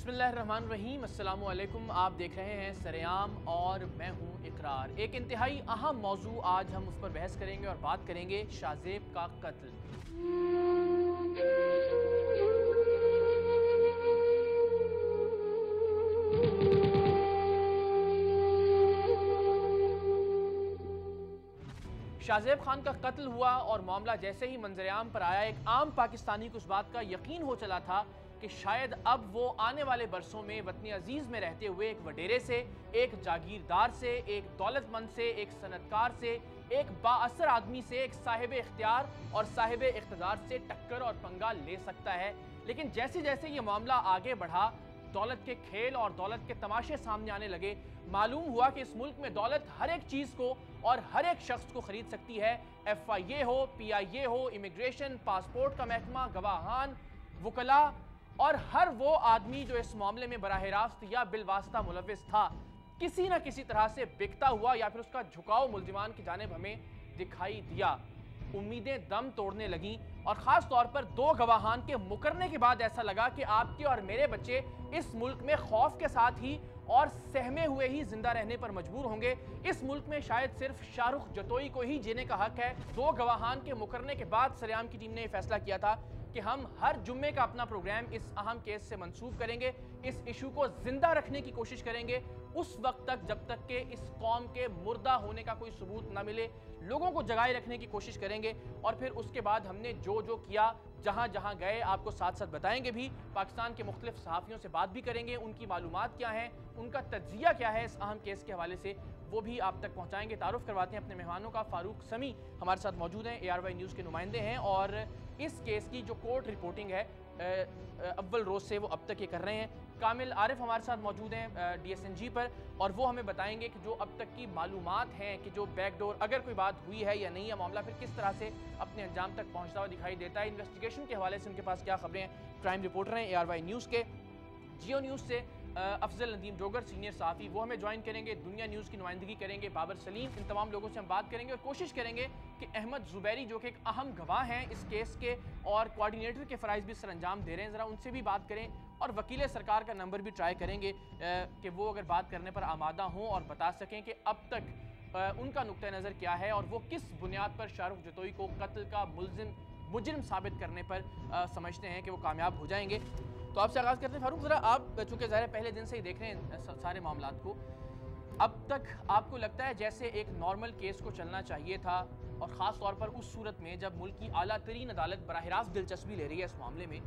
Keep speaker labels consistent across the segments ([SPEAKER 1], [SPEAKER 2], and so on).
[SPEAKER 1] बिस्मिल्लाहिर्रहमानिर्रहीम, अस्सलामु अलैकुम। आप देख रहे हैं सरेआम और मैं हूं इकरार। एक इंतहाई अहम मौजू आज हम उस पर बहस करेंगे और बात करेंगे शाहजेब का कत्ल। शाहजेब खान का कत्ल हुआ और मामला जैसे ही मंजरेआम पर आया, एक आम पाकिस्तानी को इस बात का यकीन हो चला था कि शायद अब वो आने वाले बरसों में वतन अजीज में रहते हुए एक वडेरे से, एक जागीरदार से, एक दौलतमंद से, एक सनतकार से, एक बाअसर आदमी से, एक साहिब इख्तियार और साहिब इख्तिदार से टक्कर और पंगा ले सकता है। लेकिन जैसे जैसे ये मामला आगे बढ़ा, दौलत के खेल और दौलत के तमाशे सामने आने लगे। मालूम हुआ कि इस मुल्क में दौलत हर एक चीज़ को और हर एक शख्स को खरीद सकती है। FIA हो, PIA हो, इमिग्रेशन, पासपोर्ट का महकमा, गवाहान, वकला और हर वो आदमी जो इस मामले में बराह रास्त या बिलवास्ता मुलविस था, किसी न किसी तरह से बिकता हुआ या फिर उसका झुकाव मुल्जिमान की जानिब हमें दिखाई दिया। उम्मीदें दम तोड़ने लगीं और ख़ास तौर पर दो गवाहान के मुकरने के बाद ऐसा लगा कि आपके और मेरे बच्चे इस मुल्क में खौफ के साथ ही और सहमे हुए ही जिंदा रहने पर मजबूर होंगे। इस मुल्क में शायद सिर्फ शाहरुख जतोई को ही जीने का हक है। दो गवाहान के मुकरने के बाद सरेआम की टीम ने यह फैसला किया था कि हम हर जुम्मे का अपना प्रोग्राम इस अहम केस से मंसूब करेंगे, इस इशू को जिंदा रखने की कोशिश करेंगे उस वक्त तक जब तक कि इस कौम के मुर्दा होने का कोई सबूत ना मिले। लोगों को जगाए रखने की कोशिश करेंगे और फिर उसके बाद हमने जो जो किया, जहां जहां गए, आपको साथ साथ बताएंगे भी। पाकिस्तान के मुख्तलिफ सहाफ़ियों से बात भी करेंगे, उनकी मालूमात क्या हैं, उनका तज्जिया क्या है इस अहम केस के हवाले से, वो भी आप तक पहुंचाएंगे। तारुफ करवाते हैं अपने मेहमानों का। फारूक समी हमारे साथ मौजूद हैं, ARY न्यूज़ के नुमाइंदे हैं और इस केस की जो कोर्ट रिपोर्टिंग है अव्वल रोज़ से वो अब तक ये कर रहे हैं। कामिल आरिफ हमारे साथ मौजूद हैं DSNG पर और वो हमें बताएंगे कि जो अब तक की मालूमात हैं कि जो बैकडोर, अगर कोई बात हुई है या नहीं, या मामला फिर किस तरह से अपने अंजाम तक पहुंचता हुआ दिखाई देता है। इन्वेस्टिगेशन के हवाले से उनके पास क्या खबरें हैं। क्राइम रिपोर्टर हैं ARY न्यूज़ के। जियो न्यूज़ से अफजल नदीम जोगर सीनियर सहाफ़ी, वो हमें ज्वाइन करेंगे। दुनिया न्यूज़ की नुमाइंदगी करेंगे बाबर सलीम। इन तमाम लोगों से हम बात करेंगे और कोशिश करेंगे कि अहमद ज़ुबैरी जो कि एक अहम गवाह हैं इस केस के और कोऑर्डिनेटर के फ़राइज़ भी सर अंजाम दे रहे हैं, ज़रा उनसे भी बात करें और वकील सरकार का नंबर भी ट्राई करेंगे कि वो अगर बात करने पर आमादा हों और बता सकें कि अब तक उनका नुक्ता नज़र क्या है और वो किस बुनियाद पर शाहरुख जतोई को कत्ल का मुजरिम साबित करने पर समझते हैं कि वो कामयाब हो जाएंगे। तो आपसे आगाज़ करते हैं फारूक, ज़रा आप चूँकि ज़ाहिर पहले दिन से ही देख रहे हैं सारे मामलात को, अब तक आपको लगता है जैसे एक नॉर्मल केस को चलना चाहिए था और ख़ास तौर पर उस सूरत में जब मुल्क की आला तरीन अदालत बराह रास्त दिलचस्पी ले रही है इस मामले में,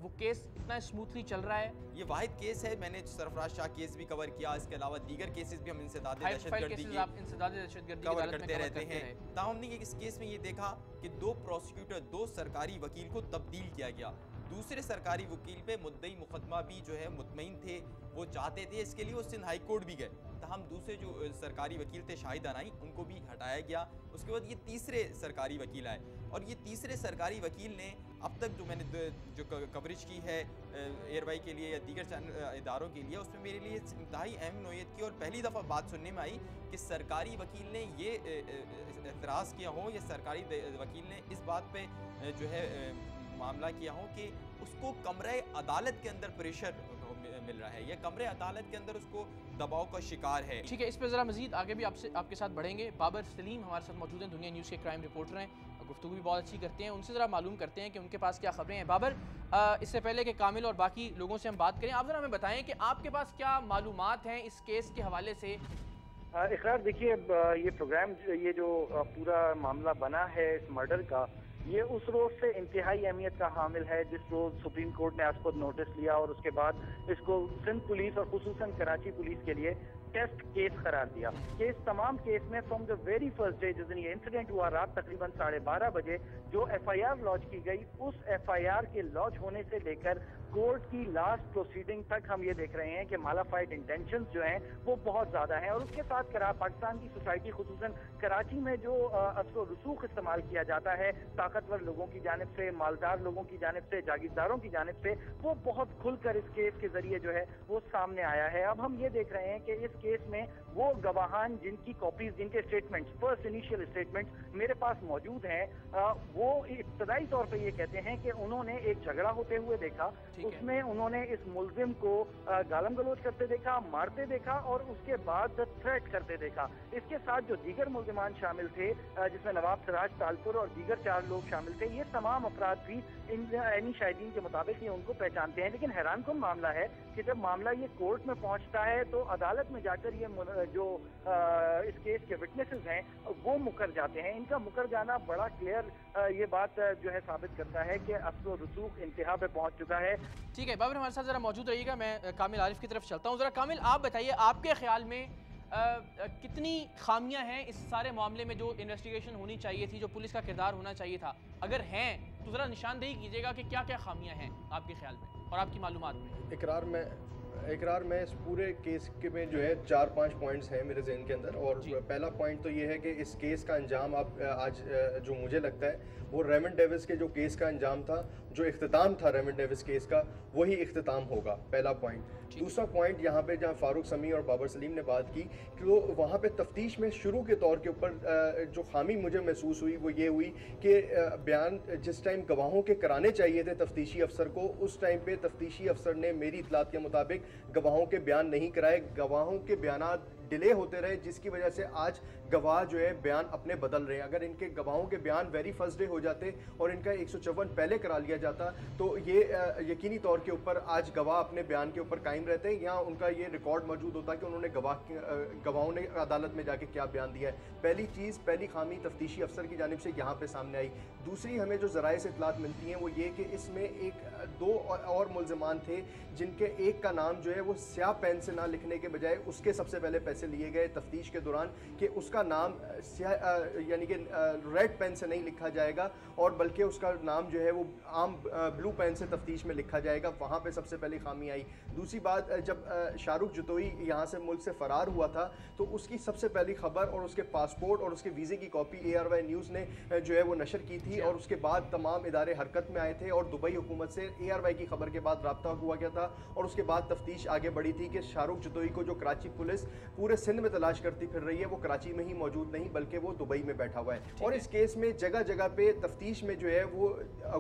[SPEAKER 1] वो केस इतना स्मूथली चल रहा है? ये
[SPEAKER 2] वाहिद केस है। मैंने सरफराज शाह केस भी कवर किया, इसके अलावा दीगर केसेस भी हम इंसदाद दहशतगर्दी कवर करते रहते हैं। ताहम हमने इस केस में ये देखा कि दो प्रोसिक्यूटर, दो सरकारी वकील को तब्दील किया गया। दूसरे सरकारी वकील पे मुद्दई मुकदमा भी जो है मुतमईन थे, वो चाहते थे, इसके लिए वो सिंध हाई कोर्ट भी गए। तमाम दूसरे जो सरकारी वकील थे शाहिद अनाई, उनको भी हटाया गया। उसके बाद ये तीसरे सरकारी वकील आए और ये तीसरे सरकारी वकील ने अब तक जो मैंने जो कवरेज की है ARY के लिए या दीगर इदारों के लिए, उसमें मेरे लिए इंतहाई अहम नोयत की और पहली दफ़ा बात सुनने में आई कि सरकारी वकील ने ये एतराज़ किया हो या सरकारी वकील ने इस बात पर जो है मामला किया हो कि उसको कमरे अदालत के अंदर प्रेशर मिल रहा है या कमरे अदालत के अंदर उसको दबाव का शिकार है।
[SPEAKER 1] ठीक है, इस पर ज़रा मजीद आगे भी आपके साथ बढ़ेंगे। बाबर सलीम हमारे साथ मौजूद हैं, दुनिया न्यूज़ के क्राइम रिपोर्टर हैं, गुफ्तगू भी बहुत अच्छी करते हैं। उनसे ज़रा मालूम करते हैं कि उनके पास क्या खबरें हैं। बाबर, इससे पहले कि कामिल और बाकी लोगों से हम बात करें, आप ज़रा हमें बताएं कि आपके पास क्या मालूमात हैं इस केस के हवाले से।
[SPEAKER 3] इकरार, देखिए, ये प्रोग्राम, ये जो पूरा मामला बना है इस मर्डर का, ये उस रोज से इंतहाई अहमियत का हामिल है जिस रोज सुप्रीम कोर्ट ने आज खुद नोटिस लिया और उसके बाद इसको सिंध पुलिस और खुसूसन कराची पुलिस के लिए टेस्ट केस करार दिया। केस तमाम केस में from the very first day जिस दिन ये इंसिडेंट हुआ, रात तकरीबन 12:30 बजे जो FIR लॉन्च की गई, उस FIR के लॉन्च होने से लेकर कोर्ट की लास्ट प्रोसीडिंग तक हम ये देख रहे हैं कि मालाफाइड इंटेंशंस जो हैं वो बहुत ज्यादा हैं। और उसके साथ पाकिस्तान की सोसाइटी खुसूसन कराची में जो असर रसूख इस्तेमाल किया जाता है ताकतवर लोगों की जानिब से, मालदार लोगों की जानिब से, जागीरदारों की जानिब से, वो बहुत खुलकर इस केस के जरिए जो है वो सामने आया है। अब हम ये देख रहे हैं कि इस केस में वो गवाहान जिनकी कॉपीज, जिनके स्टेटमेंट्स, फर्स्ट इनिशियल स्टेटमेंट्स मेरे पास मौजूद हैं, वो इब्तदाई तौर पे ये कहते हैं कि उन्होंने एक झगड़ा होते हुए देखा, उसमें उन्होंने इस मुलजिम को गालम गलोच करते देखा, मारते देखा और उसके बाद थ्रेट करते देखा। इसके साथ जो दीगर मुलजिमान शामिल थे, जिसमें नवाब सिराज तालपुर और दीगर 4 लोग शामिल थे, ये तमाम अफराद भी इन शाहिदीन के मुताबिक ये उनको पहचानते हैं। लेकिन हैरानकुन मामला है कि जब मामला ये कोर्ट में पहुंचता है तो अदालत में जाकर ये जो इस केस के विटनेसेस हैं वो मुकर जाते हैं। इनका मुकर जाना बड़ा क्लियर ये बात जो है साबित करता है कि असर और रसूख इंतहा पे पहुंच चुका है।
[SPEAKER 1] ठीक है बाबर, हमारे साथ जरा मौजूद रहिएगा, मैं कामिल आरिफ की तरफ चलता हूँ। जरा कामिल, आप बताइए, आपके ख्याल में कितनी खामियां हैं इस सारे मामले में जो इन्वेस्टिगेशन होनी चाहिए थी, जो पुलिस का किरदार होना चाहिए था? अगर हैं तो जरा निशानदेही कीजिएगा कि क्या क्या खामियां हैं आपके ख्याल में और आपकी मालूमात में।
[SPEAKER 4] इकरार में इस पूरे केस के में जो है 4-5 पॉइंट्स हैं मेरे जहन के अंदर। और पहला पॉइंट तो ये है कि इस केस का अंजाम आज जो मुझे लगता है वो रेमंड डेविस के जो केस का अंजाम था, जो इख्तिताम था रेमंड डेविस केस का, वही इख्तिताम होगा, पहला पॉइंट। दूसरा पॉइंट यहाँ पे जहाँ फारूक समी और बाबर सलीम ने बात की कि वो वहाँ पे तफ्तीश में शुरू के तौर के ऊपर जो खामी मुझे महसूस हुई वो ये हुई कि बयान जिस टाइम गवाहों के कराने चाहिए थे तफ्तीशी अफसर को, उस टाइम पे तफ्तीशी अफसर ने मेरी इतलात के मुताबिक गवाहों के बयान नहीं कराए, गवाहों के बयानात डिले होते रहे, जिसकी वजह से आज गवाह जो है बयान अपने बदल रहे हैं। अगर इनके गवाहों के बयान वेरी फर्स्ट डे हो जाते और इनका 154 पहले करा लिया जाता तो ये यकीनी तौर के ऊपर आज गवाह अपने बयान के ऊपर कायम रहते हैं। यहाँ उनका ये रिकॉर्ड मौजूद होता कि उन्होंने गवाहों ने अदालत में जाके क्या बयान दिया है। पहली खामी तफ्तीशी अफसर की जानिब से यहाँ पे सामने आई। दूसरी, हमें जो ज़राए से इतलात मिलती हैं वो ये कि इसमें 2 और मुल्ज़िमान थे जिनके एक का नाम जो है वो स्याह पेन से ना लिखने के बजाय उसके सबसे पहले पैसे लिए गए तफ्तीश के दौरान कि उसका नाम यानी कि रेड पेन से नहीं लिखा जाएगा और बल्कि उसका नाम जो है वो आम ब्लू पेन से तफ्तीश में लिखा जाएगा। वहाँ पे सबसे पहले खामी आई। दूसरी बात, जब शाहरुख जतोई यहाँ से मुल्क से फ़रार हुआ था तो उसकी सबसे पहली खबर और उसके पासपोर्ट और उसके वीज़े की कॉपी ARY न्यूज़ ने जो है वो नशर की थी और उसके बाद तमाम इदारे हरकत में आए थे और दुबई हुकूमत से ARY की खबर के बाद रब्ता हुआ गया था और उसके बाद तफ्तीश आगे बढ़ी थी कि शाहरुख जतोई को जो कराची पुलिस पूरे सिंध में तलाश करती फिर रही है वो कराची में ही मौजूद नहीं बल्कि वो दुबई में बैठा हुआ है। और इस केस में जगह जगह पे तफ्तीश में जो है वो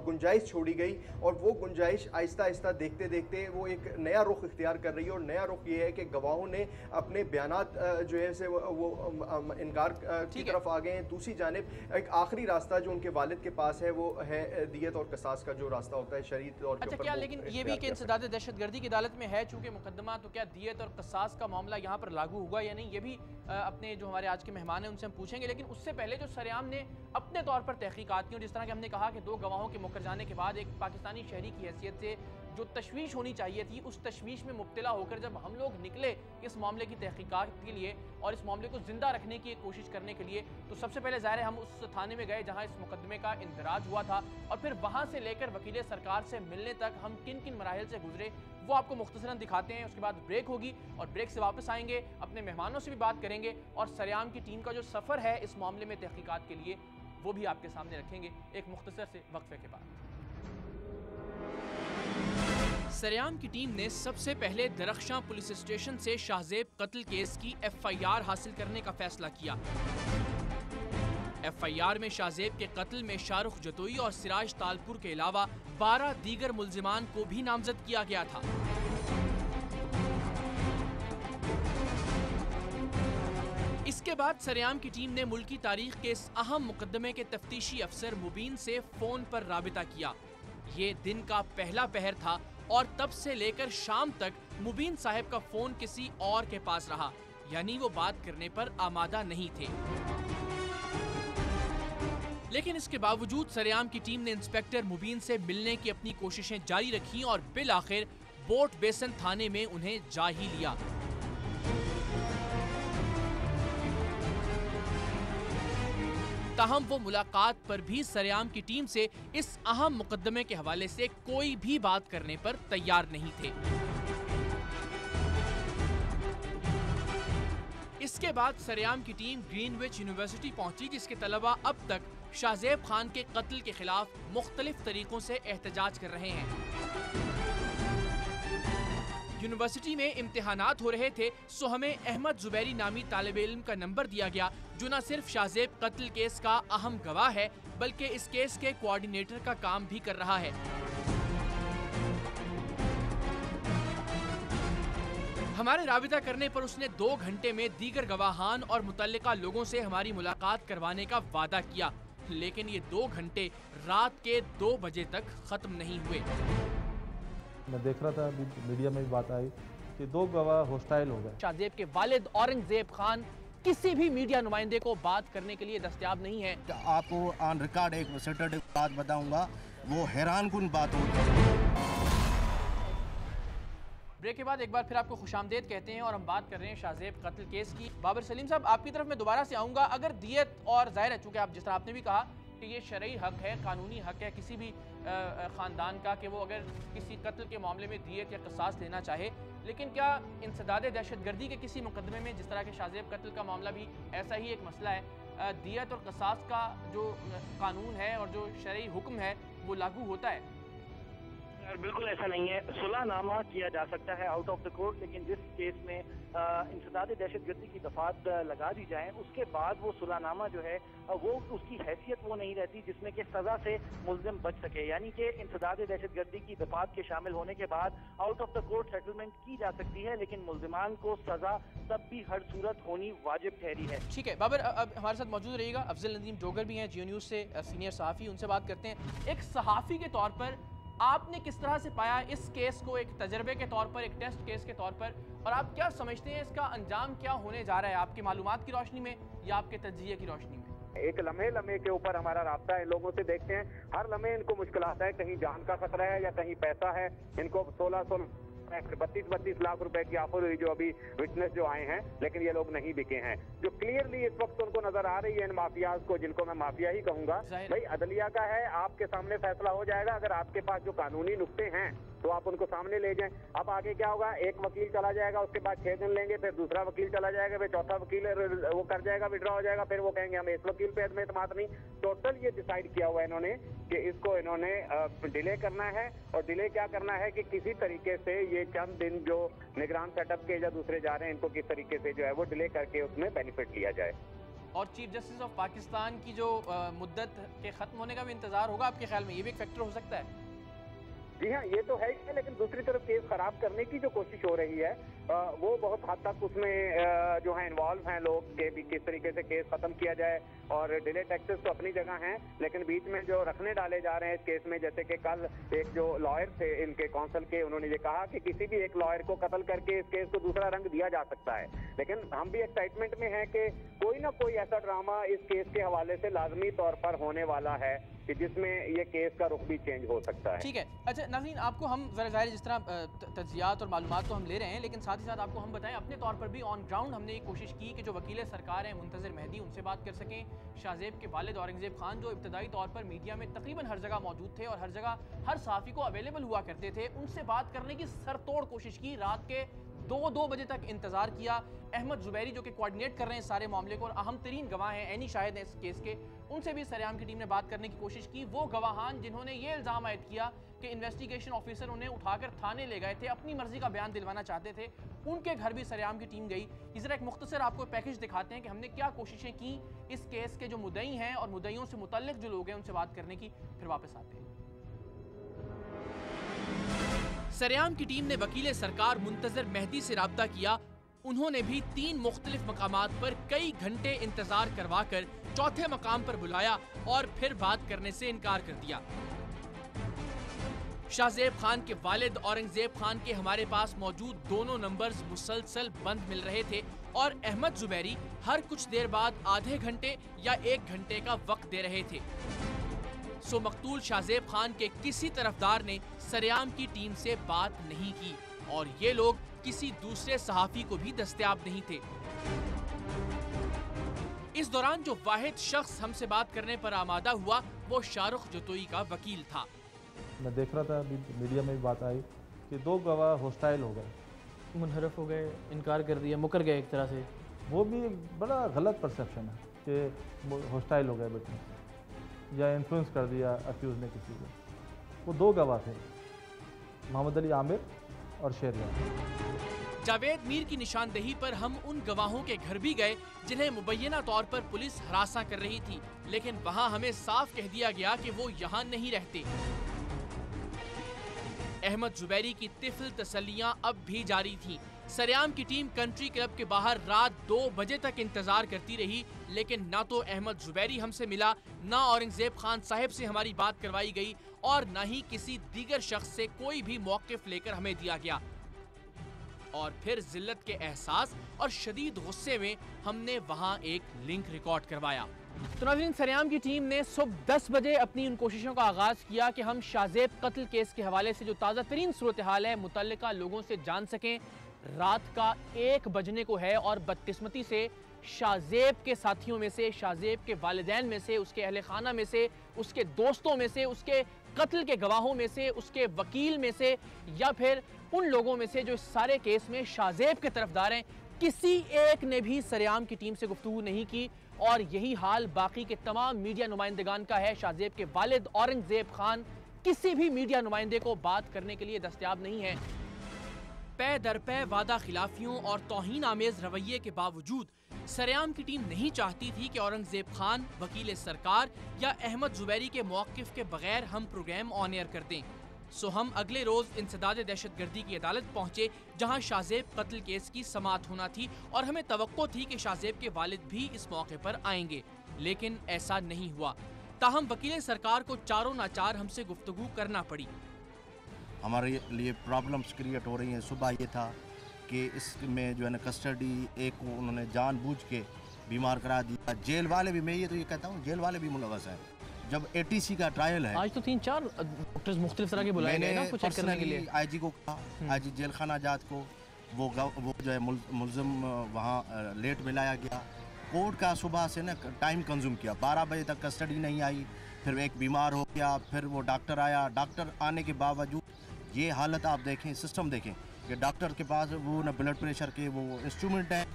[SPEAKER 4] गुंजाइश छोड़ी गई और वो गुंजाइश आहिस्ता आहिस्ता देखते देखते वो एक नया रुख इख्तियार कर रही है और नया रुख ये है कि गवाहों ने अपने बयानात जो है से वो इनकार की तरफ आ गए हैं। दूसरी जानिब एक आखिरी रास्ता जो उनके वालिद के पास है वो है दियत और कसास का जो रास्ता होता है शरीय तौर के ऊपर।
[SPEAKER 1] क्या लेकिन ये भी कि इंसदाद दहशतगर्दी की अदालत में है चूंकि मुकदमा, तो क्या दियत और कसास का मामला यहाँ पर लागू होगा या नहीं, ये भी अपने जो हमारे आज के मेहमान हैं उनसे हम पूछेंगे। लेकिन उससे पहले जो सरेआम ने अपने तौर पर तहकीकात की और जिस तरह के हमने कहा कि 2 गवाहों के मुकर जाने के बाद एक पाकिस्तानी शहरी की हैसियत से जो तशवीश होनी चाहिए थी, उस तशवीश में मुब्तला होकर जब हम लोग निकले इस मामले की तहकीकात के लिए और इस मामले को जिंदा रखने की कोशिश करने के लिए, तो सबसे पहले ज़ाहिर है हम उस थाने में गए जहां इस मुकदमे का इंदराज हुआ था और फिर वहां से लेकर वकील सरकार से मिलने तक हम किन किन मराहिल से गुजरे वो आपको मुख्तसरन दिखाते हैं। उसके बाद ब्रेक होगी और ब्रेक से वापस आएंगे, अपने मेहमानों से भी बात करेंगे और सरेआम की टीम का जो सफ़र है इस मामले में तहकीकात के लिए वो भी आपके सामने रखेंगे एक मुख्तसर से वक्फे के बाद। सरेआम की टीम ने सबसे पहले दरख्शां पुलिस स्टेशन से शाहजेब कत्ल केस की FIR हासिल करने का फैसला किया। FIR में शाहजेब के कत्ल में शाहरुख जतोई और सिराज तालपुर के अलावा 12 दीगर मुल्जिमान को भी नामजद किया गया था। इसके बाद सरेआम की टीम ने मुल्की तारीख के इस अहम मुकदमे के तफ्तीशी अफसर मुबीन से फोन पर राबिता किया। ये दिन का पहला पहर था और तब से लेकर शाम तक मुबीन साहब का फोन किसी और के पास रहा, यानी वो बात करने पर आमादा नहीं थे। लेकिन इसके बावजूद सरेआम की टीम ने इंस्पेक्टर मुबीन से मिलने की अपनी कोशिशें जारी रखी और बिल आखिर बोट बेसन थाने में उन्हें जा ही लिया। ताहम वो मुलाकात पर भी सरेआम की टीम से इस अहम मुकदमे के हवाले से कोई भी बात करने पर तैयार नहीं थे। इसके बाद सरेआम की टीम ग्रीनविच यूनिवर्सिटी पहुंची, जिसके तलबा अब तक शाहजेब खान के कत्ल के खिलाफ मुख्तलिफ तरीकों से एहतजाज कर रहे हैं। यूनिवर्सिटी में इम्तिहानात हो रहे थे सो हमें अहमद जुबैरी नामी तालिब इल्म का नंबर दिया गया, जो न सिर्फ शाहजेब कत्ल केस का अहम गवाह है बल्कि इस केस के कोऑर्डिनेटर का काम भी कर रहा है। हमारे राबिता करने पर उसने 2 घंटे में दीगर गवाहान और मुतल्लिका लोगों से हमारी मुलाकात करवाने का वादा किया, लेकिन ये 2 घंटे रात के 2 बजे तक खत्म नहीं हुए।
[SPEAKER 5] मैं देख रहा था, मीडिया में भी बात आई कि 2 गवाह हॉस्टाइल हो गए।
[SPEAKER 1] शाहजेब के वालिद औरंगजेब खान किसी भी मीडिया नुमाइंदे को बात करने के लिए दस्तयाब नहीं है।
[SPEAKER 6] आपको ऑन रिकॉर्ड एक सैटरडे बात बताऊंगा, वो हैरानकुन बात होगी।
[SPEAKER 1] ब्रेक के बाद एक बार फिर आपको खुशामदेद कहते हैं और हम बात कर रहे हैं शाहजेब कत्ल केस की। बाबर सलीम साहब, आपकी तरफ मैं दोबारा से आऊँगा। अगर दियत और जाहिर है, चूँकि आप जिस तरह आपने भी कहा कि ये शरई हक है, कानूनी हक है किसी भी ख़ानदान का कि वो अगर किसी कत्ल के मामले में दियत या क़सास लेना चाहे, लेकिन क्या इंसदाद दहशतगर्दी के किसी मुकदमे में, जिस तरह के शाहजेब कत्ल का मामला भी ऐसा ही एक मसला है, दियत और क़सास का जो कानून है और जो शरई हुक्म है वो लागू होता है?
[SPEAKER 3] बिल्कुल ऐसा नहीं है। सुलहनामा किया जा सकता है आउट ऑफ द कोर्ट, लेकिन जिस केस में इंसदाद दहशतगर्दी की दफात लगा दी जाए उसके बाद वो सुलहनामा जो है वो उसकी हैसियत वो नहीं रहती जिसमें कि सजा से मुल्जिम बच सके। यानी कि इंसदाद दहशतगर्दी की दफात के शामिल होने के बाद out of the court settlement की जा सकती है, लेकिन मुल्जिमान को सजा तब भी हर सूरत होनी वाजिब ठहरी है।
[SPEAKER 1] ठीक है बाबर, अब हमारे साथ मौजूद रहिएगा। अफजल नदीम जोगर भी हैं, जियो न्यूज़ से सीनियर सहाफ़ी, उनसे बात करते हैं। एक सहाफ़ी के तौर पर आपने किस तरह से पाया इस केस को, एक तजर्बे के तौर पर, एक टेस्ट केस के तौर पर, और आप क्या समझते हैं इसका अंजाम क्या होने जा रहा है, आपकी मालूमात की रोशनी में या आपके तज्जिये की रोशनी में?
[SPEAKER 7] एक लम्हे के ऊपर हमारा राब्ता इन लोगों से देखते हैं, हर लम्हे इनको मुश्किलात है, कहीं जान का खतरा है या कहीं पैसा है। इनको 32 लाख रुपए की ऑफर हुई जो अभी विटनेस जो आए हैं, लेकिन ये लोग नहीं बिके हैं। जो क्लियरली इस वक्त उनको नजर आ रही है इन माफियाज को, जिनको मैं माफिया ही कहूंगा, भाई अदलिया का है, आपके सामने फैसला हो जाएगा। अगर आपके पास जो कानूनी नुक्ते हैं तो आप उनको सामने ले जाएं। अब आगे क्या होगा, एक वकील चला जाएगा, उसके बाद 6 दिन लेंगे, फिर दूसरा वकील चला जाएगा, फिर चौथा वकील वो कर जाएगा, विड्रॉ हो जाएगा, फिर वो कहेंगे हमें इस वकील पे एतमाद नहीं। टोटल ये डिसाइड किया हुआ है इन्होंने कि इसको इन्होंने डिले करना है, और डिले क्या करना है कि किसी तरीके से ये चंद दिन जो निगरान सेटअप के या दूसरे जा रहे हैं, इनको किस तरीके से जो है वो डिले करके उसमें बेनिफिट लिया जाए।
[SPEAKER 1] और चीफ जस्टिस ऑफ पाकिस्तान की जो मुद्दत के खत्म होने का भी इंतजार होगा आपके ख्याल में? ये भी एक फैक्टर हो सकता है?
[SPEAKER 7] जी हाँ, ये तो है ही, लेकिन दूसरी तरफ केस खराब करने की जो कोशिश हो रही है वो बहुत हद तक उसमें जो है इन्वॉल्व हैं लोग, के भी किस तरीके से केस खत्म किया जाए। और डिले टैक्सेस तो अपनी जगह हैं, लेकिन बीच में जो रखने डाले जा रहे हैं इस केस में, जैसे कि कल एक जो लॉयर थे इनके काउंसिल के, उन्होंने ये कहा कि किसी भी एक लॉयर को कत्ल करके इस केस को दूसरा रंग दिया जा सकता है। लेकिन हम भी एक्साइटमेंट में हैं कि कोई ना कोई ऐसा ड्रामा इस केस के हवाले से लाजमी तौर पर होने वाला है कि जिसमें ये केस का रुख भी चेंज हो सकता है।
[SPEAKER 1] ठीक है, अच्छा नाज़रीन, आपको हम ज़ाहिर जिस तरह तज्जियात और मालूमात तो हम ले रहे हैं, लेकिन साथ ही साथ आपको हम बताएं अपने तौर पर भी ऑन ग्राउंड हमने ये कोशिश की कि जो वकील सरकार हैं मुंतज़िर मेहदी, उनसे बात कर सकें। शाहजेब के वालिद औरंगजेब खान जो इब्तदाई तौर पर मीडिया में तकरीबन हर जगह मौजूद थे और हर जगह हर सहाफ़ी को अवेलेबल हुआ करते थे, उनसे बात करने की सरतोड़ कोशिश की। रात के 2 बजे तक इंतज़ार किया। अहमद जुबैरी जो कि कोऑर्डिनेट कर रहे हैं सारे मामले को और अहम तरीन गवाह हैं, ऐनी शाहिद हैं इस केस के, उनसे भी सरेआम की टीम ने बात करने की कोशिश की। वो गवाहान जिन्होंने ये इल्ज़ाम आयद किया कि इन्वेस्टिगेशन ऑफिसर उन्हें उठाकर थाने ले गए थे, अपनी मर्जी का बयान दिलवाना चाहते थे, उनके घर भी सरेआम की टीम गई। इस तरह एक मुख्तसर आपको पैकेज दिखाते हैं कि हमने क्या कोशिशें की इस केस के जो मुद्दई हैं और मुद्दइयों से मुतल्लिक जो लोग हैं उनसे बात करने की, फिर वापस आते हैं। सरेआम की टीम ने वकील सरकार मुंतज़िर मेहदी से राब्ता किया। उन्होंने भी 3 मुख्तलिफ मकामात पर कई घंटे इंतजार करवा कर चौथे मकाम पर बुलाया और फिर बात करने से इनकार कर दिया। शाहजेब खान के वालिद औरंगजेब खान के हमारे पास मौजूद दोनों नंबर्स मुसलसल बंद मिल रहे थे और अहमद जुबैरी हर कुछ देर बाद आधे घंटे या 1 घंटे का वक्त दे रहे थे। सो मकतूल शाहजेब खान के किसी तरफदार ने सरेआम की टीम से बात नहीं की और ये लोग किसी दूसरे सहाफी को भी दस्तयाब नहीं थे। इस दौरान जो वाहिद शख्स हमसे बात करने पर आमादा हुआ वो शाहरुख जतोई का वकील था।
[SPEAKER 5] मैं देख रहा था, मीडिया में भी बात आई कि 2 गवाह हॉस्टाइल हो गए,
[SPEAKER 1] मुनहरफ हो गए, इनकार कर दिया, मुकर गए एक तरह से।
[SPEAKER 5] वो भी एक बड़ा गलत परसेप्शन है कि हॉस्टाइल हो गए विटनेस या इन्फ्लुएंस कर दिया अक्यूज ने किसी को। वो 2 गवाह थे, मोहम्मद अली आमिर और शहरियार।
[SPEAKER 1] जावेद मीर की निशानदेही पर हम उन गवाहों के घर भी गए जिन्हें मुबैना तौर पर पुलिस हरासा कर रही थी, लेकिन वहां हमें साफ कह दिया गया कि वो यहाँ नहीं रहते। अहमद जुबैरी की तिफल तसल्लियां अब भी जारी थीं। सरेआम की टीम कंट्री क्लब के बाहर रात 2 बजे तक इंतजार करती रही, लेकिन ना तो अहमद जुबैरी हमसे मिला, ना औरंगजेब खान साहब से हमारी बात करवाई गई और ना ही किसी दीगर शख्स से कोई भी मौक़िफ़ लेकर हमें दिया गया। और फिर जिल्लत के एहसास और शदीद गुस्से में हमने वहां एक लिंक रिकॉर्ड करवाया। तो नाज़रीन, सरेआम की टीम ने सुबह 10 बजे अपनी उन कोशिशों का आगाज़ किया कि हम शाहजेब कत्ल केस के हवाले से जो ताज़ा तरीन सूरत हाल है मुतल्लिका लोगों से जान सकें। रात का 1 बजने को है और बदकिस्मती से शाहजेब के साथियों में से, शाहजेब के वालिदैन में से, उसके अहले खाना में से, उसके दोस्तों में से, उसके कत्ल के गवाहों में से, उसके वकील में से या फिर उन लोगों में से जो इस सारे केस में शाहजेब के तरफदार हैं, किसी एक ने भी सरेआम की टीम से गुफ्तगू नहीं की। और यही हाल बाकी के तमाम मीडिया नुमाइंदगान का है। शाहजेब के वालिद औरंगजेब खान किसी भी मीडिया नुमाइंदे को बात करने के लिए दस्तयाब नहीं है। पै दर पै वादा खिलाफियों और तौहीन आमेज रवैये के बावजूद सरेआम की टीम नहीं चाहती थी कि औरंगजेब खान, वकील सरकार या अहमद जुबैरी के मौक़िफ़ के बगैर हम प्रोग्राम ऑन एयर कर दें। सो हम अगले रोज़ इंसदाद दहशतगर्दी की अदालत पहुँचे, जहाँ शाहजेब कत्ल केस की समाअत होना थी और हमें तवक्को थी कि शाहजेब के वालिद भी इस मौके पर आएंगे, लेकिन ऐसा नहीं हुआ। ताहम वकील सरकार को चारों नाचार हमसे गुफ्तगू करना पड़ी।
[SPEAKER 6] हमारे लिए प्रॉब्लम्स क्रिएट हो रही हैं। सुबह ये था कि इसमें जो है ना कस्टडी एक को उन्होंने जानबूझ के बीमार करा दिया। जेल वाले भी, मैं ये तो ये कहता हूँ, जेल वाले भी मुलव्वस हैं। जब ATC का ट्रायल है, आज
[SPEAKER 1] तो 3-4 डॉक्टर्स मुख्तलिफ तरह के बुलाए गए ना कुछ चेक करने के लिए।
[SPEAKER 6] IG को कहा, IG जेल खाना जात को, वो जो है मुल्ज़िम वहाँ लेट में लाया गया। कोर्ट का सुबह से ना टाइम कंज्यूम किया, 12 बजे तक कस्टडी नहीं आई। फिर एक बीमार हो गया, फिर वो डॉक्टर आया। डॉक्टर आने के बावजूद ये हालत आप देखें, सिस्टम देखें कि डॉक्टर के पास वो न ब्लड प्रेशर के वो इंस्ट्रूमेंट है,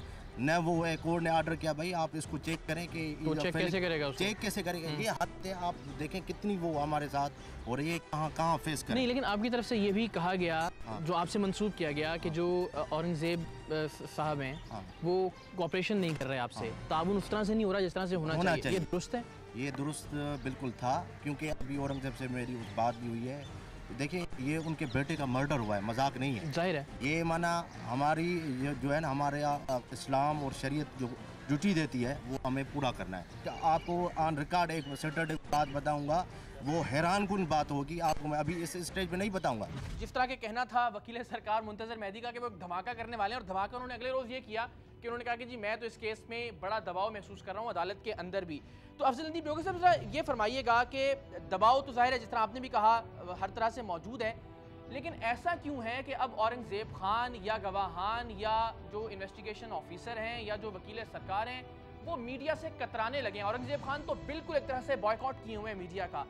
[SPEAKER 6] न वो है। कोर्ट ने ऑर्डर किया भाई आप इसको चेक करें कि
[SPEAKER 1] तो चेक कैसे करेगा उसको?
[SPEAKER 6] चेक कैसे करेगा? ये हद है, आप देखें कितनी वो हमारे साथ और ये कहाँ फेस करें।
[SPEAKER 1] नहीं, लेकिन आपकी तरफ से ये भी कहा गया, जो आपसे मंसूब किया गया कि जो औरंगजेब साहब हैं वो कोऑपरेशन नहीं कर रहे आपसे, ताउन उस तरह से नहीं हो रहा जिस तरह से होना चाहिए। ये दुरुस्त है? ये
[SPEAKER 6] दुरुस्त बिल्कुल था, क्योंकि अभी औरंगजेब से मेरी उस बात भी हुई है। देखिए, ये उनके बेटे का मर्डर हुआ है, मजाक नहीं है।
[SPEAKER 1] जाहिर है
[SPEAKER 6] ये माना हमारी जो है ना, हमारे इस्लाम और शरीयत जो ड्यूटी देती है वो हमें पूरा करना है। आपको ऑन रिकॉर्ड एक सैटरडे बात बताऊंगा, वो हैरान कुन बात होगी, आपको मैं अभी इस स्टेज पे नहीं बताऊंगा।
[SPEAKER 1] जिस तरह के कहना था वकील सरकार मुंतजर मेहदी का कि वो धमाका करने वाले हैं, और धमाका उन्होंने अगले रोज़ ये किया कि उन्होंने कहा कि जी मैं तो इस केस में बड़ा दबाव महसूस कर रहा हूँ अदालत के अंदर भी। तो अफजल नदीम डोगर साहब ये फरमाइएगा कि दबाव तो जाहिर है जिस तरह आपने भी कहा हर तरह से मौजूद है, लेकिन ऐसा क्यों है कि अब औरंगजेब खान या गवाहान या जो इन्वेस्टिगेशन ऑफिसर हैं या जो वकील सरकार हैं वो मीडिया से कतराने लगे हैं? औरंगजेब खान तो बिल्कुल एक तरह से बॉयकॉट किए हुए हैं मीडिया का।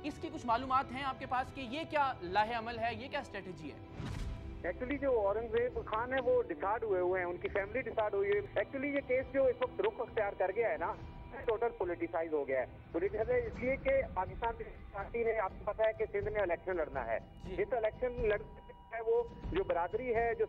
[SPEAKER 1] इसकी कुछ मालूमात हैं आपके पास कि ये क्या लाहे अमल है, ये क्या स्ट्रेटजी है?
[SPEAKER 7] एक्चुअली जो औरंगजेब खान है वो डिसाइड हुए हैं, उनकी फैमिली डिसाइड हुई है। एक्चुअली ये केस जो इस वक्त रुख अख्तियार कर गया है ना, टोटल पॉलिटिसाइज हो गया है। पॉलिटिसाइज इसलिए कि पाकिस्तान पार्टी ने, आपको पता है कि सिंध में इलेक्शन लड़ना है। इस इलेक्शन लड़ने है वो जो बरादरी है जो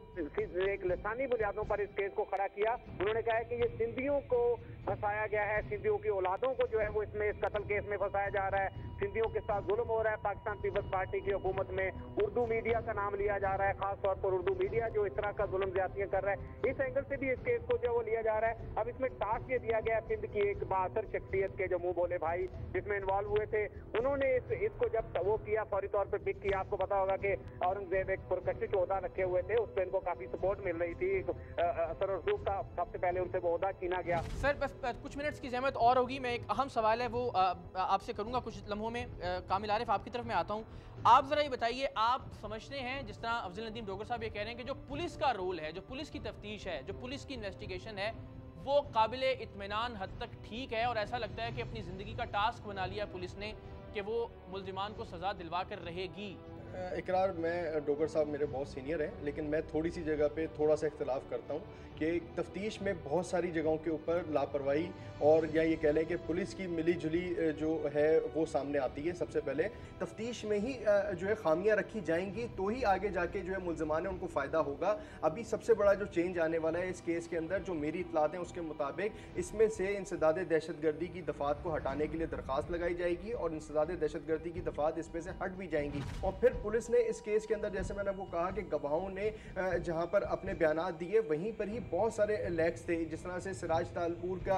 [SPEAKER 7] एक लसानी बुनियादों पर इस केस को खड़ा किया, उन्होंने कहा है कि ये सिंधियों को फंसाया गया है, सिंधियों की औलादों को जो है वो इसमें इस कत्ल केस में फंसाया जा रहा है, सिंधियों के साथ जुल्म हो रहा है। पाकिस्तान पीपल्स पार्टी की हुकूमत में उर्दू मीडिया का नाम लिया जा रहा है, खास तौर पर उर्दू मीडिया जो इस तरह का जुल्म ज्यादतियां कर रहा है। इस एंगल से भी इस केस को जो वो लिया जा रहा है। अब इसमें टास्क ये दिया गया सिंध की एक बासर शख्सियत के जो मुंह बोले भाई जिसमें इन्वॉल्व हुए थे, उन्होंने इसको जब वो किया फौरी तौर पर पिक किया। आपको पता होगा कि औरंगजेब एक पुरकशिश ओहदा रखे हुए थे, उस पर इनको काफी सपोर्ट मिल रही थी। असर रसूख का सबसे पहले उनसे वो ओहदा छीना गया।
[SPEAKER 1] सर बस कुछ मिनट्स की जहमत और होगी, मैं एक अहम सवाल है वो आपसे करूंगा कुछ लम्हों में। कामिल आरिफ आपकी तरफ में आता हूँ, आप जरा ये बताइए, आप समझते हैं जिस तरह अफजल नदीम डोगर साहब ये कह रहे हैं कि जो पुलिस का रोल है, जो पुलिस की तफ्तीश है, जो पुलिस की इन्वेस्टिगेशन है, वो काबिले इत्मीनान हद तक ठीक है और ऐसा लगता है कि अपनी ज़िंदगी का टास्क बना लिया पुलिस ने कि वो मुल्जिमान को सज़ा दिलवा कर रहेगी?
[SPEAKER 4] इकरार, मैं डोगर साहब मेरे बहुत सीनियर हैं, लेकिन मैं थोड़ी सी जगह पे थोड़ा सा इख्तलाफ करता हूँ कि तफ्तीश में बहुत सारी जगहों के ऊपर लापरवाही और या ये कह लें कि पुलिस की मिली जुली जो है वो सामने आती है। सबसे पहले तफ्तीश में ही जो है खामियां रखी जाएंगी तो ही आगे जाके जो है मुल्ज़िमान है उनको फ़ायदा होगा। अभी सबसे बड़ा जो चेंज आने वाला है इस केस के अंदर, जो मेरी इत्तलात हैं उसके मुताबिक इसमें से इंसदाद दहशतगर्दी की दफ़ात को हटाने के लिए दरख्वास्त लगाई जाएगी और इंसदाद दहशतगर्दी की दफ़ात इस पे से हट भी जाएंगी। और फिर पुलिस ने इस केस के अंदर, जैसे मैंने आपको कहा कि गवाहों ने जहाँ पर अपने बयान दिए वहीं पर ही बहुत सारे लैक्स थे। जिस तरह से सिराज तालपुर का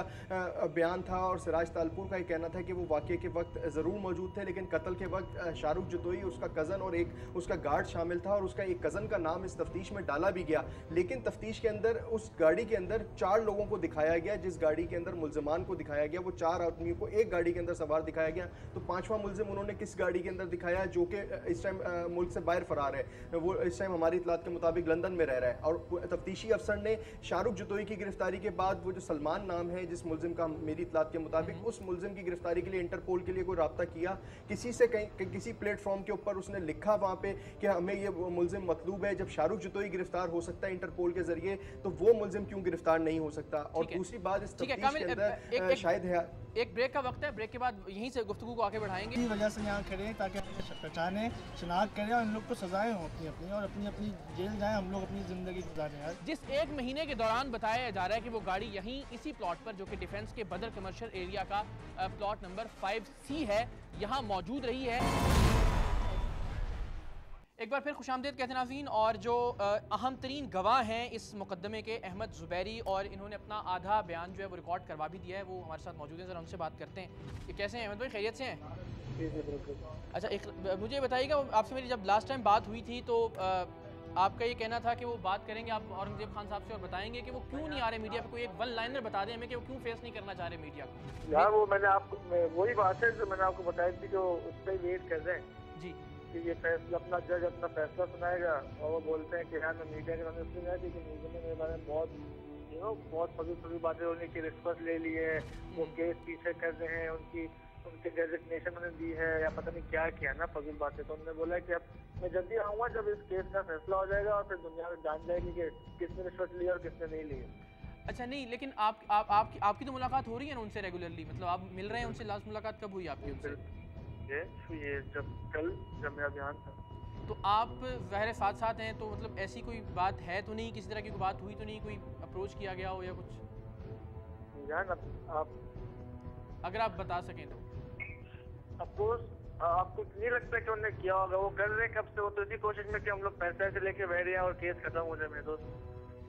[SPEAKER 4] बयान था और सिराज तालपुर का ये कहना था कि वो वाक़े के वक्त ज़रूर मौजूद थे, लेकिन कत्ल के वक्त शाहरुख जतोई, उसका कज़न और एक उसका गार्ड शामिल था और उसका एक कज़न का नाम इस तफ्तीश में डाला भी गया। लेकिन तफ्तीश के अंदर उस गाड़ी के अंदर 4 लोगों को दिखाया गया, जिस गाड़ी के अंदर मुल्ज़िमान को दिखाया गया वो 4 आदमियों को एक गाड़ी के अंदर सवार दिखाया गया। तो 5वां मुल्ज़िम उन्होंने किस गाड़ी के अंदर दिखाया, जो कि इस टाइम मुल्क से बाहर फरार है, वो इस टाइम हमारी इत्तलात के मुताबिक लंदन में रह रहा है। और तफ्तीशी अफसर ने शाहरुख जतोई की गिरफ्तारी के बाद वो जो सलमान नाम है जिस मुल्ज़िम का मेरी इत्तलात के मुताबिक, उस मुल्ज़िम की गिरफ्तारी के लिए इंटरपोल के लिए कोई रब्ता किया, किसी से कहीं किसी प्लेटफॉर्म के ऊपर उसने लिखा वहाँ पे कि हमें ये मुल्ज़िम मतलूब है। जब शाहरुख जतोई गिरफ्तार हो सकता है इंटरपोल के जरिए तो वो मुल्ज़िम क्यों गिरफ्तार नहीं हो सकता? और दूसरी बात, इस तफ्तीश के अंदर शायद है
[SPEAKER 1] एक ब्रेक का वक्त है, ब्रेक के बाद यहीं से गुफ्तगू को आगे बढ़ाएंगे।
[SPEAKER 8] इसी वजह से यहाँ खड़े हैं ताकि पहचाने, शिनाख्त करें और इन लोग को सजाएं हों अपनी अपनी, और अपनी अपनी जेल जाएं, हम लोग अपनी ज़िंदगी गुजारें यार।
[SPEAKER 1] जिस 1 महीने के दौरान बताया जा रहा है कि वो गाड़ी यहीं इसी प्लॉट पर, जो कि डिफेंस के बदर कमर्शियल एरिया का प्लॉट नंबर 5C है, यहाँ मौजूद रही है। एक बार फिर खुशामदीद कहते नाज़रीन, और जो अहम तरीन गवाह हैं इस मुकदमे के, अहमद ज़ुबैरी, और इन्होंने अपना आधा बयान जो है वो रिकॉर्ड करवा भी दिया है, वो हमारे साथ मौजूद हैं। ज़रा उनसे बात करते हैं कि कैसे हैं अहमद भाई, खैरियत से हैं? अच्छा, एक मुझे बताइएगा, आपसे मेरी जब लास्ट टाइम बात हुई थी तो आपका ये कहना था कि वो बात करेंगे आप औरंगजेब खान साहब से और बताएंगे कि वो क्यों नहीं आ रहे मीडिया पे, कोई एक 1 लाइनर बता दें हमें कि वो क्यों फेस नहीं करना चाह रहे मीडिया को।
[SPEAKER 3] यार वो मैंने आपको, वही बात है जो मैंने आपको बताई थी, जो उस पर वेट कर रहे हैं
[SPEAKER 1] जी
[SPEAKER 3] कि ये फैसला, अपना जज अपना फैसला सुनाएगा, और वो बोलते हैं कि यार मैं मीडिया के सामने सुना थी कि मीडिया ने मेरे बारे में बहुत फजूल बातें होने की रिश्वत ले ली है, वो केस पीछे कर रहे हैं, उनके डेजिग्नेशन उन्हें दी है या पता नहीं क्या किया ना फजूल बातें। तो उन्होंने बोला कि अब मैं जल्दी आऊँगा जब इस केस का फैसला हो जाएगा और फिर दुनिया में जान जाएगी कि किसने रिश्वत ली और किसने नहीं ली।
[SPEAKER 1] अच्छा, नहीं, लेकिन आपकी तो मुलाकात हो रही है ना उनसे रेगुलरली, मतलब आप मिल रहे हैं उनसे? लास्ट मुलाकात कब हुई आपकी उनसे?
[SPEAKER 3] ये जब मेरा बयान था।
[SPEAKER 1] तो आप ज़ाहिर साथ हैं, तो मतलब ऐसी कोई बात है तो नहीं, किसी तरह की कोई बात हुई तो नहीं, कोई अप्रोच किया गया हो या कुछ?
[SPEAKER 3] जान आप
[SPEAKER 1] अगर आप बता सकें तो।
[SPEAKER 3] अफकोर्स आपको नहीं लगता कि उन्होंने किया होगा? वो कर रहे हैं कब से, वो तो इसी कोशिश में कि हम लोग पैसे ऐसे लेके बैठ रहे हैं और केस खत्म हो जाए। मेरे दोस्त,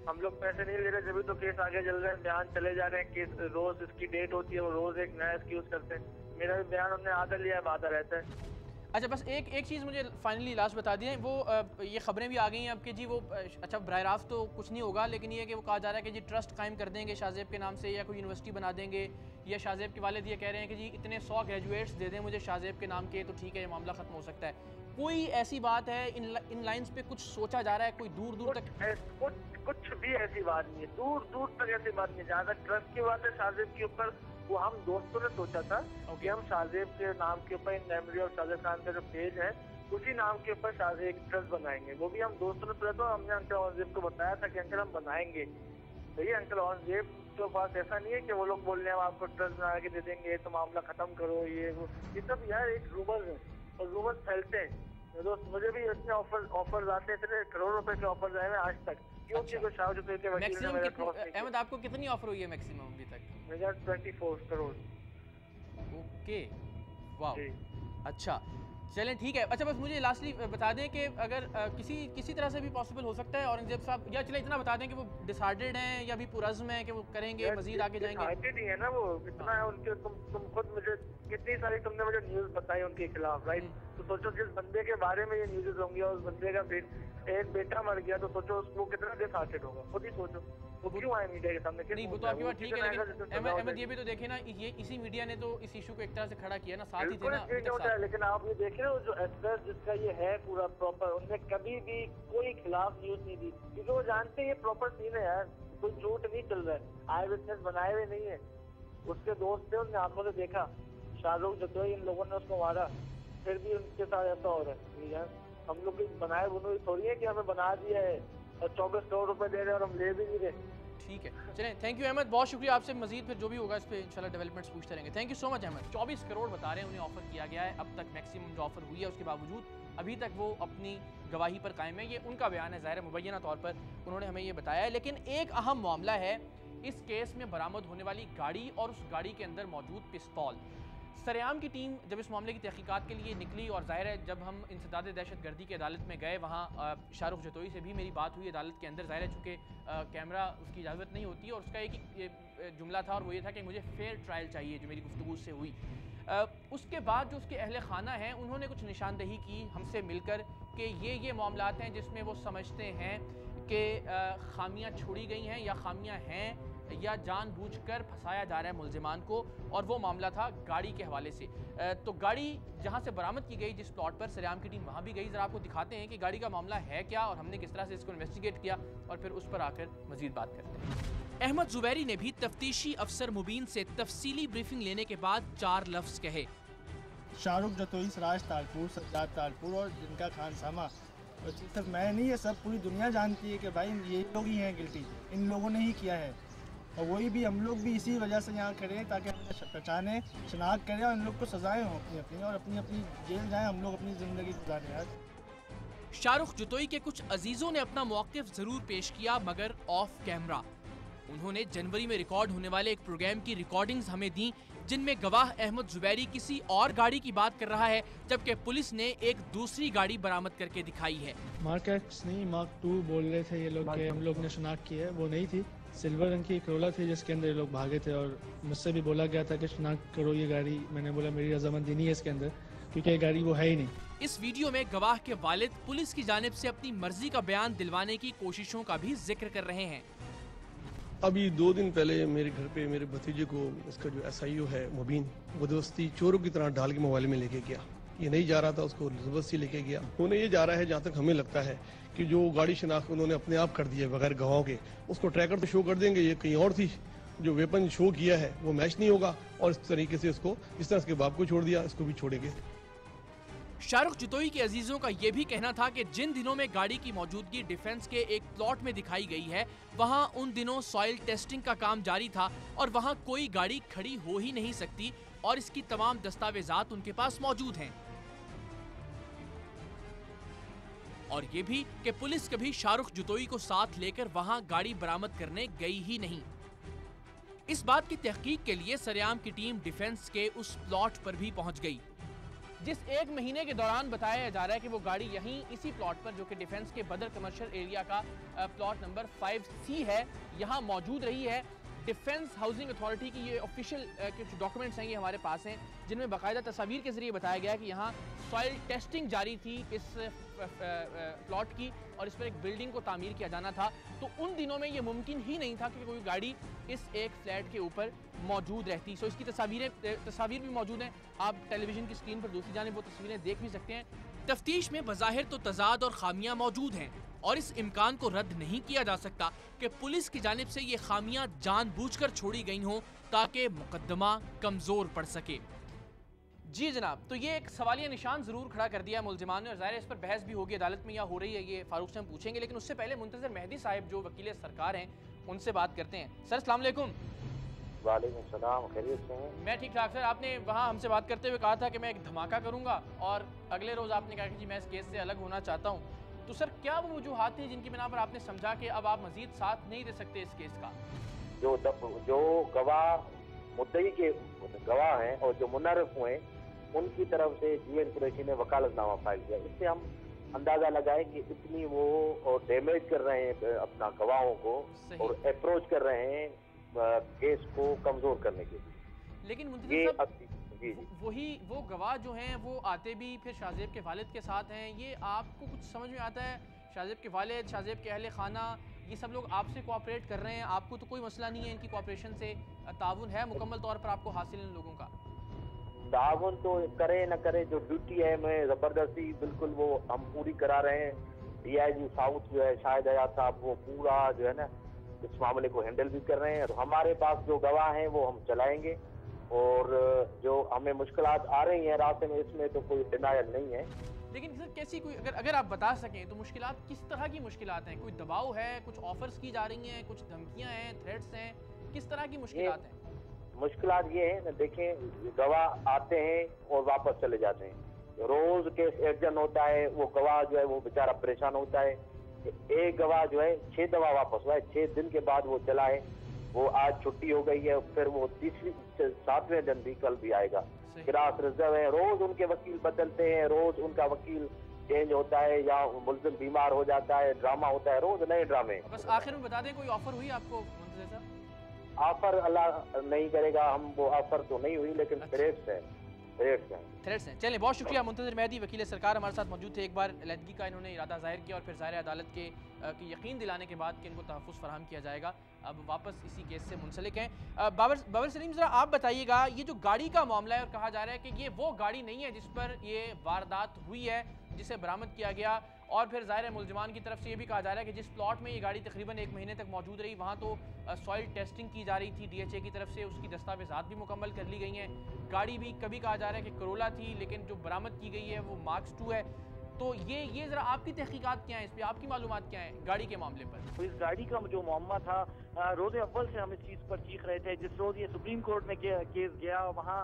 [SPEAKER 3] हम लोग पैसे नहीं ले रहे, जब भी तो केस आगे चल रहे हैं, बयान चले जा रहे हैं, केस रोज इसकी डेट होती है, वो रोज एक नया एक्सक्यूज करते हैं। मेरा भी बयान उन्होंने आधा लिया है, आधा रहता है।
[SPEAKER 1] अच्छा, बस एक चीज़ मुझे फाइनली लास्ट बता दी है, वो ये खबरें भी आ गई हैं अब कि जी वो अच्छा बराह रास्त तो कुछ नहीं होगा, लेकिन ये कि वो कहा जा रहा है कि जी ट्रस्ट कायम कर देंगे शाहजेब के नाम से, या कोई यूनिवर्सिटी बना देंगे, या शाहजेब के वालिद ये कह रहे हैं कि जी इतने 100 ग्रेजुएट्स दे दें मुझे शाहजेब के नाम के तो ठीक है, ये मामला ख़त्म हो सकता है। कोई ऐसी बात है इन लाइन्स पे कुछ सोचा जा रहा है? कोई दूर तक
[SPEAKER 3] कुछ भी ऐसी बात नहीं है, दूर तक ऐसी बात नहीं। जहाँ तक ट्रस्ट की बात है शाहजेब के ऊपर, वो हम दोस्तों ने सोचा था कि हम शाहजेब के नाम के ऊपर in memory of Shahzeb Khan का जो पेज है उसी नाम के ऊपर शाहजेब एक ट्रस्ट बनाएंगे। वो भी हम दोस्तों ने सोचा था, हमने अंकल औरंगजेब को बताया था कि अंकल हम बनाएंगे। तो ये अंकल औरंगजेब के पास ऐसा नहीं है कि वो लोग बोल रहे हैं हम आपको ट्रस्ट बना के दे देंगे तो मामला खत्म करो, ये सब यार एक रूमर्स है और रूमर्स फैलते हैं। दोस्त, मुझे भी इतने ऑफर आते हैं, इतने करोड़ रुपए के ऑफर आए हैं आज तक, क्योंकि कुछ शाहजेब के वकील ने मेरा क्रॉस नहीं किया।
[SPEAKER 1] अहमद, आपको कितनी ऑफर हुई है मैक्सिमम अभी तक?
[SPEAKER 3] मेरा 24 करोड़।
[SPEAKER 1] ओके, वाह, अच्छा, चलें ठीक है। अच्छा, बस मुझे लास्टली बता दें कि अगर किसी तरह से भी पॉसिबल हो सकता है औरंगजेब साहब, या चले इतना बता दें कि वो डिसाइडेड हैं या भी पुरज़्म है कि वो करेंगे, मजीद आगे जाएंगे?
[SPEAKER 3] डिसाइडेड ही है ना वो, इतना है उनके। तुम खुद मुझे कितनी सारी तुमने मुझे न्यूज़ बताई उनके खिलाफ, राइट? तो सोचो जिस बंदे के बारे में ये न्यूज़ होंगी और उस बंदे का एक बेटा मर गया, तो सोचो उसको कितना डिसहार्टेड होगा, खुद ही सोचो। वो क्यों आए मीडिया के सामने?
[SPEAKER 1] नहीं, वो तो आपकी बात ठीक है, लेकिन अहमद ये भी तो देखे ना, ये इसी मीडिया ने तो इस इशू को एक तरह से खड़ा किया ना, साथ ही थे ना।
[SPEAKER 3] लेकिन आप ये देख रहे हो जो एक्सप्रेस जिसका ये है पूरा प्रॉपर, उनने कभी भी कोई खिलाफ न्यूज नहीं दी, क्योंकि वो जानते हैं ये प्रॉपर सीन है यार, कोई झूठ नहीं चल रहा है, आई विटनेस बनाए हुए नहीं है। उसके दोस्त थे, उनने आंखों से देखा, शाहरुख जतोई, इन लोगों ने उसको मारा, फिर भी उनके साथ ऐसा हो रहा है यार।
[SPEAKER 9] हम लोग की बनाए बुनाई थोड़ी है कि हमें बना दिया है और 24 करोड़ रुपए दे रहे हैं और हम ले भी नहीं रहे।
[SPEAKER 1] ठीक है, चलें, थैंक यू अहमद, बहुत शुक्रिया। आपसे मजीद फिर जो भी होगा इस पर इंशाल्लाह डेवलपमेंट्स पूछते रहेंगे। Thank you so much Ahmad. 24 crore बता रहे हैं उन्हें ऑफर किया गया है, अब तक मैक्सिमम जो ऑफर हुई है उसके बावजूद अभी तक वो अपनी गवाही पर कायम है। ये उनका बयान है, ज़ाहिर मुबैना तौर पर उन्होंने हमें ये बताया है। लेकिन एक अहम मामला है इस केस में बरामद होने वाली गाड़ी और उस गाड़ी के अंदर मौजूद पिस्तौल। सरेआम की टीम जब इस मामले की तहकीकात के लिए निकली और ज़ाहिर है जब हम इंसदाद दहशतगर्दी की अदालत में गए, वहाँ शाहरुख जतोई से भी मेरी बात हुई अदालत के अंदर। ज़ाहिर है चूँकि कैमरा उसकी इजाज़त नहीं होती है और उसका एक जुमला था और वो ये था कि मुझे फेयर ट्रायल चाहिए, जो मेरी गुफ्तगू से हुई। उसके बाद जो उसके अहले खाना हैं उन्होंने कुछ निशानदही की हमसे मिलकर कि ये मामलात हैं जिसमें वो समझते हैं कि खामियां छोड़ी गई हैं या खामियां हैं या जानबूझकर फंसाया जा रहा है मुल्जिमान को, और वो मामला था गाड़ी के हवाले से। तो गाड़ी जहां से बरामद की गई जिस प्लॉट पर, सरेआम की टीम वहां भी गई। ज़रा आपको दिखाते हैं कि गाड़ी का मामला है क्या और हमने किस तरह से इसको इन्वेस्टिगेट किया और फिर उस पर आकर मजीद बात करते हैं। अहमद जुबैरी ने भी तफ्तीशी अफसर मुबीन से तफसीली ब्रीफिंग लेने के बाद 4 लफ्ज कहे।
[SPEAKER 8] शाहरुख जतोई, सराज तारपुर, सज्जाद तारपुर और जिनका खान सामा, और सिर्फ मैं नहीं, ये सब पूरी दुनिया जानती है कि भाई ये लोग ही हैं गिल्टी, इन लोगों ने ही किया है। और वही भी हम लोग भी इसी वजह से यहाँ खड़े हैं ताकि हम पहचाने, शनाख्त करें और इन लोग को सजाएं हों अपनी अपनी, और अपनी अपनी जेल जाएं, हम लोग अपनी ज़िंदगी गुजारें। यार
[SPEAKER 1] शाहरुख जतोई के कुछ अजीजों ने अपना मौक़िफ़ ज़रूर पेश किया मगर ऑफ कैमरा। उन्होंने जनवरी में रिकॉर्ड होने वाले एक प्रोग्राम की रिकॉर्डिंग्स हमें दी जिनमें गवाह अहमद जुबैरी किसी और गाड़ी की बात कर रहा है, जबकि पुलिस ने एक दूसरी गाड़ी बरामद करके दिखाई है।
[SPEAKER 8] मार्क एक्स नहीं, Mark 2 बोल रहे थे ये लोग कि हम लोग ने शनाख्त की है, वो नहीं थी। सिल्वर रंग की करोला थी जिसके अंदर ये लोग भागे थे और मुझसे भी बोला गया था कि शनाख्त करो ये गाड़ी। मैंने बोला मेरी रजामंदी नहीं है इसके अंदर, क्योंकि ये गाड़ी वो है ही नहीं।
[SPEAKER 1] इस वीडियो में गवाह के वालिद पुलिस की जानिब से अपनी मर्जी का बयान दिलवाने की कोशिशों का भी जिक्र कर रहे हैं।
[SPEAKER 10] अभी 2 दिन पहले मेरे घर पे मेरे भतीजे को इसका जो SIO है मुबीन, वो दोस्ती चोरों की तरह डाल के मोबाइल में लेके गया। ये नहीं जा रहा था, उसको जबरदस्ती लेके गया। उन्हें ये जा रहा है, जहाँ तक हमें लगता है कि जो गाड़ी शनाख्त उन्होंने अपने आप कर दी है बगैर गवाहों के, उसको ट्रैकर तो शो कर देंगे, ये कहीं और थी। जो वेपन शो किया है वो मैच नहीं होगा और इस तरीके से इसको, जिस तरह उसके बाप को छोड़ दिया, इसको भी छोड़ेंगे।
[SPEAKER 1] शाहरुख जतोई के अजीजों का ये भी कहना था कि जिन दिनों में गाड़ी की मौजूदगी डिफेंस के एक प्लॉट में दिखाई गई है, वहां उन दिनों सॉइल टेस्टिंग का काम जारी था और वहां कोई गाड़ी खड़ी हो ही नहीं सकती और इसकी तमाम दस्तावेजात उनके पास मौजूद हैं। और ये भी कि पुलिस कभी शाहरुख जतोई को साथ लेकर वहां गाड़ी बरामद करने गई ही नहीं। इस बात की तहकीक के लिए सरेआम की टीम डिफेंस के उस प्लॉट पर भी पहुंच गई, जिस 1 महीने के दौरान बताया जा रहा है कि वो गाड़ी यहीं इसी प्लॉट पर, जो कि डिफेंस के बदर कमर्शियल एरिया का प्लॉट नंबर 5C है, यहाँ मौजूद रही है। डिफेंस हाउसिंग अथॉरिटी की ये ऑफिशियल कुछ डॉक्यूमेंट्स हैं, ये हमारे पास हैं, जिनमें बाकायदा तस्वीर के जरिए बताया गया कि यहाँ सॉइल टेस्टिंग जारी थी इस प्लॉट की और इस पर एक बिल्डिंग को तामीर किया जाना था। तो उन दिनों में ये मुमकिन ही नहीं था कि कोई गाड़ी इस एक फ्लैट के ऊपर मौजूद रहती। सो इसकी तस्वीर भी मौजूद हैं, आप टेलीविजन की स्क्रीन पर दूसरी जानिब वो तस्वीरें देख भी सकते हैं। तफ्तीश में बज़ाहिर तो तजाद और खामियां मौजूद हैं और इस इम्कान को रद्द नहीं किया जा सकता कि पुलिस की जानिब से ये खामियां जानबूझकर छोड़ी गई हों ताकि मुकदमा कमजोर पड़ सके। जी जनाब, तो ये एक सवालिया निशान जरूर खड़ा कर दिया है मुल्जिमान ने और ज़ाहिर है इस पर बहस भी होगी अदालत में या हो रही है, ये फारूक से हम पूछेंगे। लेकिन उससे पहले मुंतज़र मेहदी साहब जो वकील सरकार हैं उनसे बात करते हैं। सर अस्सलाम वालेकुम।
[SPEAKER 11] वालेकुम सलाम, खैरियत से हैं?
[SPEAKER 1] मैं ठीक ठाक सर। आपने वहाँ हमसे बात करते हुए कहा था कि मैं एक धमाका करूँगा और अगले रोज़ आपने कहा कि जी मैं इस केस से अलग होना चाहता हूँ। तो सर क्या वो वजूहात थी जिनकी बिना पर आपने समझा कि अब आप मजीद साथ नहीं दे सकते इस केस का?
[SPEAKER 11] जो गवाह मुद्दई के गवाह हैं और जो मुनर्रिफ हुए उनकी तरफ से GN कुरैशी ने वकालतनामा फाइल किया। इससे हम अंदाजा लगाए कि इतनी वो डैमेज कर रहे हैं अपना गवाहों को और अप्रोच कर रहे हैं केस को कमजोर करने के लिए।
[SPEAKER 1] लेकिन वही वो गवाह जो हैं वो आते भी फिर शाहजेब के वालिद के साथ हैं, ये आपको कुछ समझ में आता है? शाहजेब के वालिद, शाहजेब के अहले खाना, ये सब लोग आपसे कोऑपरेट कर रहे हैं, आपको तो कोई मसला नहीं है इनकी कोऑपरेशन से? ताउन है मुकम्मल तौर पर आपको हासिल इन लोगों का?
[SPEAKER 11] ताउन तो करे न करे, जो ड्यूटी है मैं जबरदस्ती बिल्कुल वो हम पूरी करा रहे हैं। DIG साउथ जो है शाहिद हयात साहब, वो पूरा जो है ना इस मामले को हैंडल भी कर रहे हैं। और हमारे पास जो गवाह हैं वो हम चलाएंगे और जो हमें मुश्किलात आ रही हैं रास्ते में, इसमें तो कोई डिनायल नहीं है।
[SPEAKER 1] लेकिन सर कैसी कोई अगर आप बता सकें तो मुश्किलात किस तरह की मुश्किलात हैं? कोई दबाव है, कुछ ऑफर्स की जा रही हैं, कुछ धमकियां हैं, थ्रेट्स हैं, किस तरह की मुश्किलात हैं?
[SPEAKER 11] मुश्किलात ये है ना, देखें गवाह आते हैं और वापस चले जाते हैं। रोज केस एक्शन होता है, वो गवाह जो है वो बेचारा परेशान होता है। एक गवाह जो है 6 दफा वापस हुआ है, 6 दिन के बाद वो चला है। वो आज छुट्टी हो गई है, फिर वो 7वें दिन भी कल भी आएगा। क्रास रिजर्व है, रोज उनके वकील बदलते हैं, रोज उनका वकील चेंज होता है या मुल्जिम बीमार हो जाता है, ड्रामा होता है, रोज नए ड्रामे।
[SPEAKER 1] बस आखिर में बता दें, कोई ऑफर हुई आपको मुंतज़िर साहब?
[SPEAKER 11] ऑफर अल्लाह नहीं करेगा, हम वो ऑफर तो नहीं हुई, लेकिन थ्रेट्स हैं।
[SPEAKER 1] चलें, बहुत शुक्रिया। मुंतज़िर मेहदी वकील सरकार हमारे साथ मौजूद थे। एक बार अलहदगी का इन्होंने इरादा जाहिर किया और फिर ज़ाहिर अदालत के यकीन दिलाने के बाद कि इनको तहफ़्फ़ुज़ फराहम किया जाएगा। अब वापस इसी केस से मुंसलिक हैं। बाबर सलीम, ज़रा आप बताइएगा, ये जो गाड़ी का मामला है और कहा जा रहा है कि ये वो गाड़ी नहीं है जिस पर ये वारदात हुई है, जिसे बरामद किया गया, और फिर ज़ाहिर है मुलजमान की तरफ से ये भी कहा जा रहा है कि जिस प्लॉट में ये गाड़ी तकरीबन 1 महीने तक मौजूद रही, वहाँ तो सॉइल टेस्टिंग की जा रही थी DHA की तरफ से, उसकी दस्तावेज़ात भी मुकम्मल कर ली गई हैं। गाड़ी भी कभी कहा जा रहा है कि करोला थी, लेकिन जो बरामद की गई है वो मार्क्स 2 है। तो ये ज़रा आपकी तहकीकात क्या है, इस पर आपकी मालूमात क्या है गाड़ी के मामले पर?
[SPEAKER 3] तो इस गाड़ी का जो मामला था, रोज़ अव्वल से हम इस चीज़ पर चीख रहे थे। जिस रोज़ ये सुप्रीम कोर्ट में केस गया, वहाँ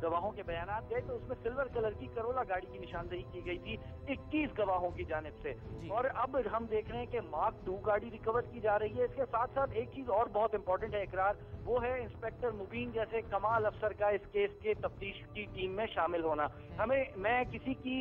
[SPEAKER 3] गवाहों के बयानात गए, तो उसमें सिल्वर कलर की करोला गाड़ी की निशानदेही की गई थी 21 गवाहों की जानिब से। और अब हम देख रहे हैं कि मार्क 2 गाड़ी रिकवर की जा रही है। इसके साथ साथ एक चीज़ और बहुत इंपॉर्टेंट है इकरार, वो है इंस्पेक्टर मुबीन जैसे कमाल अफसर का इस केस के तफ्तीश की टीम में शामिल होना। मैं किसी की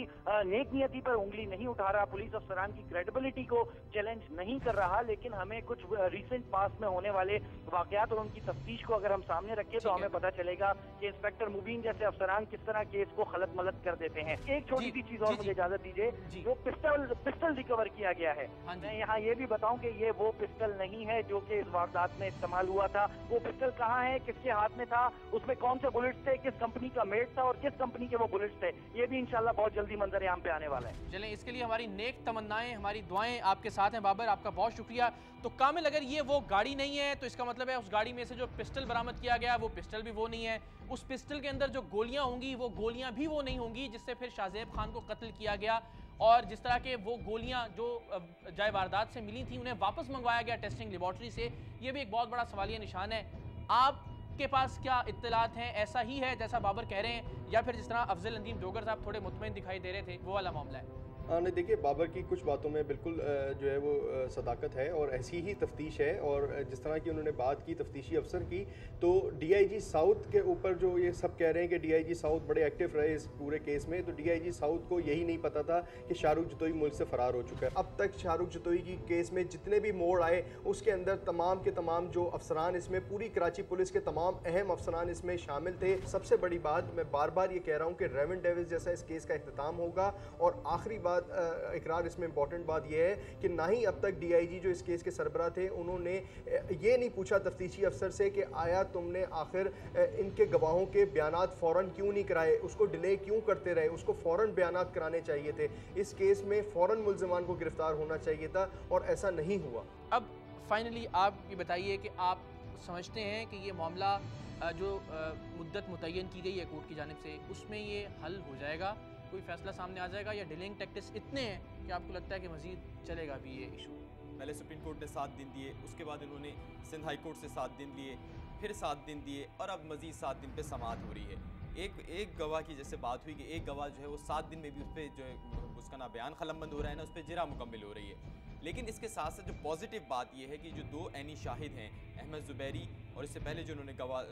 [SPEAKER 3] नेक नियति पर उंगली नहीं उठा रहा, पुलिस अफसरान की क्रेडिबिलिटी को चैलेंज नहीं कर रहा, लेकिन हमें कुछ रिसेंट पास्ट में होने वाले वाकयात और उनकी तफ्तीश को अगर हम सामने रखें तो हमें पता चलेगा कि इंस्पेक्टर मुबीन जैसे अफसरान किस तरह केस को खलत मलत कर देते हैं। एक छोटी सी चीज और मुझे इजाजत दीजिए, जो पिस्टल रिकवर किया गया है, मैं यहाँ ये भी बताऊं कि ये वो पिस्टल नहीं है जो कि इस वारदात में इस्तेमाल हुआ था। वो पिस्टल कहाँ है, किसके हाथ में था, उसमें कौन से बुलेट्स थे, किस कंपनी का मेड था और किस कंपनी के वो बुलेट्स थे, ये भी इंशाल्लाह बहुत जल्दी मंजर आम पे आने वाला है।
[SPEAKER 1] चलें, इसके लिए हमारी नेक तमन्नाएं, हमारी दुआएं आपके साथ हैं। बाबर, आपका बहुत शुक्रिया। तो कामिल, अगर ये वो गाड़ी नहीं है तो इसका मतलब है उस गाड़ी में से जो पिस्टल बरामद किया गया वो पिस्टल भी वो नहीं है। उस पिस्टल के अंदर जो गोलियां होंगी वो गोलियां भी वो नहीं होंगी जिससे फिर शाहजेब खान को कत्ल किया गया। और जिस तरह के वो गोलियां जो जाए वारदात से मिली थी उन्हें वापस मंगवाया गया टेस्टिंग लेबॉर्ट्री से, ये भी एक बहुत बड़ा सवालिया निशान है। आपके पास क्या इत्तलात हैं, ऐसा ही है जैसा बाबर कह रहे हैं, या फिर जिस तरह अफजल नदीम डोगर साहब थोड़े मुतमईन दिखाई दे रहे थे वो वाला मामला है?
[SPEAKER 4] नहीं, देखिए, बाबर की कुछ बातों में बिल्कुल जो है वो सदाकत है और ऐसी ही तफ्तीश है। और जिस तरह की उन्होंने बात की तफ्तीशी अफसर की, तो DIG साउथ के ऊपर जो ये सब कह रहे हैं कि DIG साउथ बड़े एक्टिव रहे इस पूरे केस में, तो DIG साउथ को यही नहीं पता था कि शाहरुख जतोई मुल्क से फ़रार हो चुका है। अब तक शाहरुख जतोई की केस में जितने भी मोड़ आए उसके अंदर तमाम के तमाम जो अफसरान इसमें, पूरी कराची पुलिस के तमाम अहम अफसरान इसमें शामिल थे। सबसे बड़ी बात, मैं बार बार ये कह रहा हूँ कि रेवन डेविस जैसा इस केस का इख्तिताम होगा। और आखिरी बात, इकरार इसमें इंपॉर्टेंट बात यह है कि ना ही अब तक DIG जो इस केस के सरबराह थे उन्होंने ये नहीं पूछा तफ्तीशी अफसर से कि आया तुमने आखिर इनके गवाहों के बयानात फ़ौरन क्यों नहीं कराए, उसको डिले क्यों करते रहे, उसको फ़ौरन बयानात कराने चाहिए थे। इस केस में फ़ौरन मुल्ज़िमान को गिरफ्तार होना चाहिए था और ऐसा नहीं हुआ।
[SPEAKER 1] अब फाइनली आप ये बताइए कि आप समझते हैं कि ये मामला जो मुद्दत मुतय्यन की गई है कोर्ट की जानिब से, उसमें ये हल हो जाएगा, कोई फैसला सामने आ जाएगा, या डिलेइंग टैक्टिक्स इतने हैं कि आपको लगता है कि मजीद चलेगा भी ये इशू?
[SPEAKER 2] पहले सुप्रीम कोर्ट ने 7 दिन दिए, उसके बाद इन्होंने सिंध हाई कोर्ट से 7 दिन लिए, फिर 7 दिन दिए और अब मजीद 7 दिन पे समाअत हो रही है। एक गवाह की जैसे बात हुई कि एक गवाह जो है वो 7 दिन में भी उस पर जो है उसका ना बयान खलमबंद हो रहा है ना उस पर जिरा मुकम्मल हो रही है। लेकिन इसके साथ साथ जो पॉजिटिव बात यह है कि जो 2 ऐनी शाहिद हैं, अहमद ज़ुबैरी और इससे पहले जो उन्होंने गवाह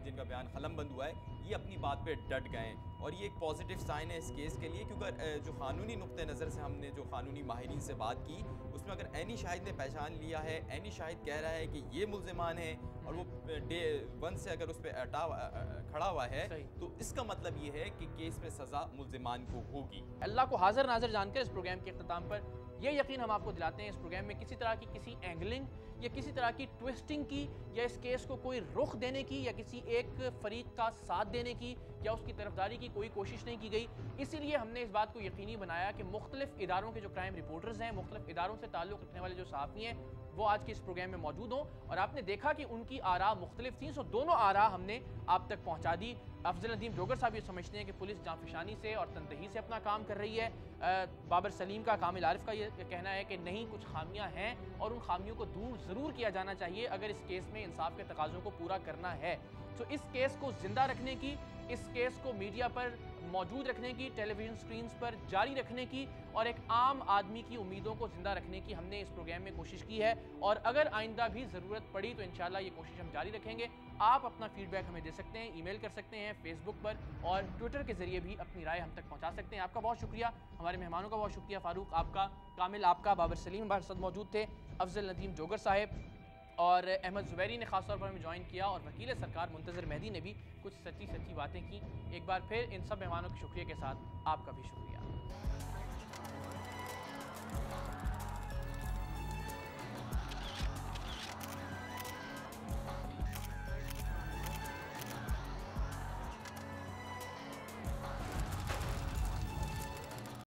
[SPEAKER 2] जिनका बयान खलमबंद हुआ है, ये अपनी बात पे डट गए हैं और ये एक पॉजिटिव साइन है इस केस के लिए। क्योंकि जो कानूनी नुक्ते नज़र से हमने जो कानूनी माहिरीन से बात की, उसमें अगर ऐनी शाहिद ने पहचान लिया है, ऐनी शाहिद कह रहा है कि ये मुल्ज़िमान है और वो डे 1 से अगर उस पर खड़ा हुआ है, तो इसका मतलब ये है कि केस में सज़ा मुल्ज़िमान को होगी।
[SPEAKER 1] अल्लाह को हाजिर नाजिर जानकर इस प्रोग्राम के अख्ताम पर ये यकीन हम आपको दिलाते हैं, इस प्रोग्राम में किसी तरह की किसी एंगलिंग या किसी तरह की ट्विस्टिंग की या इस केस को कोई रुख देने की या किसी एक फरीक का साथ देने की या उसकी तरफदारी की कोई कोशिश नहीं की गई। इसीलिए हमने इस बात को यकीनी बनाया कि मुख्तलिफ इदारों के जो क्राइम रिपोर्टर्स हैं, मुख्तलिफ इदारों से ताल्लुक़ रखने वाले जो सहाफ़ी हैं, वो आज के इस प्रोग्राम में मौजूद हों और आपने देखा कि उनकी आरा मुख्तलिफ थी, सो दोनों आरा हमने आप तक पहुँचा दी। अफजल नदीम जोगर साहब ये समझते हैं कि पुलिस जांफिशानी से और तनदही से अपना काम कर रही है। बाबर सलीम का, कामिल आरिफ का ये कहना है कि नहीं, कुछ खामियां हैं और उन खामियों को दूर ज़रूर किया जाना चाहिए अगर इस केस में इंसाफ के तकाज़ों को पूरा करना है। तो इस केस को ज़िंदा रखने की, इस केस को मीडिया पर मौजूद रखने की, टेलीविज़न स्क्रीन्स पर जारी रखने की और एक आम आदमी की उम्मीदों को ज़िंदा रखने की हमने इस प्रोग्राम में कोशिश की है। और अगर आइंदा भी ज़रूरत पड़ी तो इंशाल्लाह ये कोशिश हम जारी रखेंगे। आप अपना फीडबैक हमें दे सकते हैं, ईमेल कर सकते हैं, फेसबुक पर और ट्विटर के ज़रिए भी अपनी राय हम तक पहुँचा सकते हैं। आपका बहुत शुक्रिया, हमारे मेहमानों का बहुत शुक्रिया, फ़ारूक आपका, कामिल आपका, बाबर सलीम हमारे साथ मौजूद थे, अफजल नदीम जोगर साहब और अहमद ज़ुबैरी ने ख़ास तौर पर हमें ज्वाइन किया और वकील सरकार मुंतज़र मेहदी ने भी कुछ सच्ची सच्ची बातें की। एक बार फिर इन सब मेहमानों के शुक्रिया के साथ आपका भी शुक्रिया।